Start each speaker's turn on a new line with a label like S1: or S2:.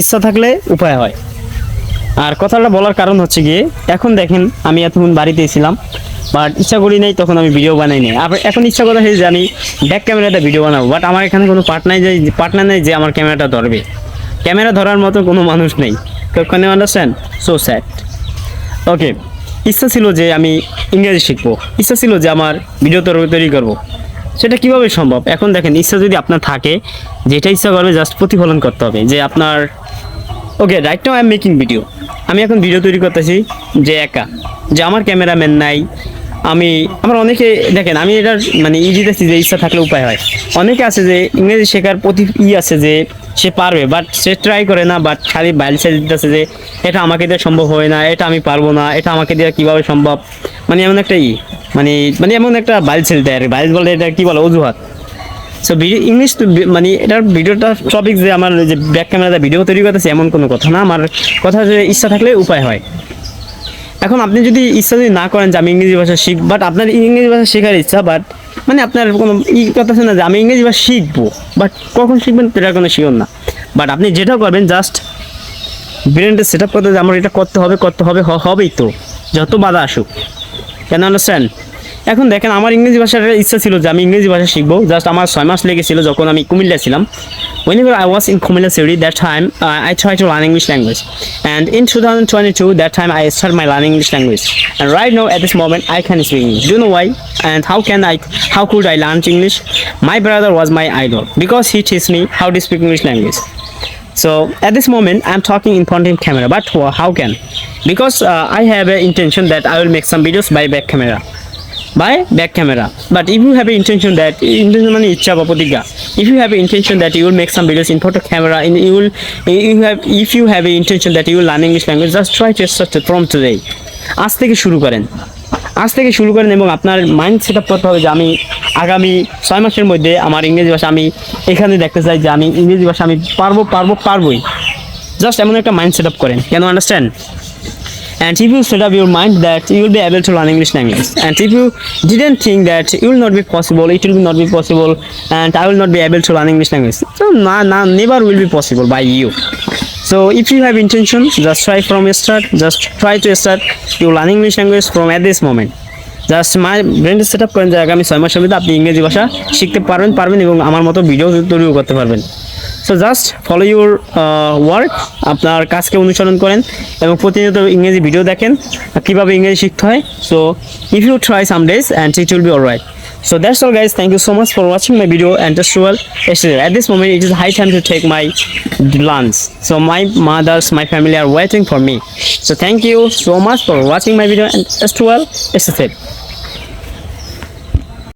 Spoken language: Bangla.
S1: ইচ্ছা থাকলে উপায় হয়। আর কথাটা বলার কারণ হচ্ছে গিয়ে এখন দেখেন আমি এতক্ষণ বাড়িতে ছিলাম, বাট ইচ্ছা করি নাই, তখন আমি ভিডিও বানাই নাই। আবার এখন ইচ্ছা করা হয়েছে যে আমি ব্যাক ক্যামেরাতে ভিডিও বানাবো, বাট আমার এখানে কোনো পার্টনার নেই যে আমার ক্যামেরাটা ধরবে। ক্যামেরা ধরার মতো কোনো মানুষ নেই। Can you understand? So sad. Okay, ইচ্ছা ছিল যে আমি ইংরেজি শিখবো, ইচ্ছা ছিল যে আমার ভিডিও তৈরি করবো। সেটা কীভাবে সম্ভব? এখন দেখেন, ইচ্ছা যদি আপনার থাকে, যেটা ইচ্ছা করবে জাস্ট প্রতিফলন করতে হবে। যে আপনার okay, right now I am making video, আমি এখন ভিডিও তৈরি করতেছি যে একা, যে আমার ক্যামেরাম্যান নাই। আমার অনেকে দেখেন, আমি এটার মানে দিতেছি যে ইচ্ছা থাকলে উপায় হয়। অনেকে আছে যে ইংরেজি শেখার প্রতি আছে যে সে পারবে, বাট সে ট্রাই করে না, বাট খালি বাইলসা দিতেছে যে এটা আমাকে দিয়ে সম্ভব হয় না, এটা আমি পারবো না, এটা আমাকে দিয়ে কীভাবে সম্ভব, মানে এমন একটা মানে মানে এমন একটা বাইলস দেয় আর বাইলস বলে, এটা কী বলে, অজুহাত। সো ইংলিশ তো মানে এটার ভিডিওটা টপিক যে আমার যে ব্যাক ক্যামেরাতে ভিডিও তৈরি করতেছে এমন কোনো কথা না। আমার কথা যে ইচ্ছা থাকলে উপায় হয়। এখন আপনি যদি ইচ্ছা যদি না করেন যে আমি ইংরেজি ভাষা বাট আপনার ইংরেজি ভাষা শেখার ইচ্ছা, বাট মানে আপনার কোনো কথা আছে না যে আমি ইংরেজি ভাষা শিখবো, বাট কখন শিখবেন সেটার কোনো শিওর না। বাট আপনি যেটা করবেন জাস্ট ব্রেনটা সেট আপ করতে, যে আমার এটা করতে হবে, হবেই তো, যত বাধা আসুক। Can understand? এখন দেখেন, আমার ইংরেজি ভাষার ইচ্ছা ছিল যে আমি ইংরেজি ভাষা শিখবো। জাস্ট আমার 6 মাস লেগেছিল যখন আমি কুমিল্লা ছিলাম। Whenever I was in Kumilla city, that time I tried to learn English language. And in 2022, that time I started my learning English language. And right now, at this moment, I can speak English. Do you know why? And how could I learn English? My brother was my idol because he teach me how to speak English language. So at this moment, I'm talking in front of camera, but how can? Because I have an intention that I will make some videos by back camera. But if you have an intention that if you have an intention that you will make some videos in front of camera, and if you have an intention that you will learn English language, just try to start from today. আজ থেকে শুরু করেন এবং আপনার মাইন্ড সেট আপ করতে হবে যে আমি আগামী 6 মাসের মধ্যে আমার ইংরেজি ভাষা আমি এখানে দেখতে চাই যে আমি ইংরেজি ভাষা আমি পারবোই। জাস্ট এমন একটা মাইন্ড সেট আপ করেন। Can you understand? And if you set up your mind that you will be able to learn English language, and if you didn't think that it will not be possible, and I will not be able to learn English language, so never will be possible by you. So if you have intention, just try from start. Just try to start your learning English language from at this moment. Just my brain set up করেন যে আগামী 6 মাসের মধ্যে আপনি ইংরেজি ভাষা শিখতে পারবেন এবং আমার মতো ভিডিও তৈরিও করতে পারবেন। So just follow your work, আপনার কাজকে অনুসরণ করেন এবং প্রতিনিয়ত ইংরেজি ভিডিও দেখেন কীভাবে ইংরেজি শিখতে হয়। So if you try some days and it will be alright. So that's all guys, thank you so much for watching my video, and just at this moment it is high time to take my lunch. So my family are waiting for me. So thank you so much for watching my video, and just it's safe.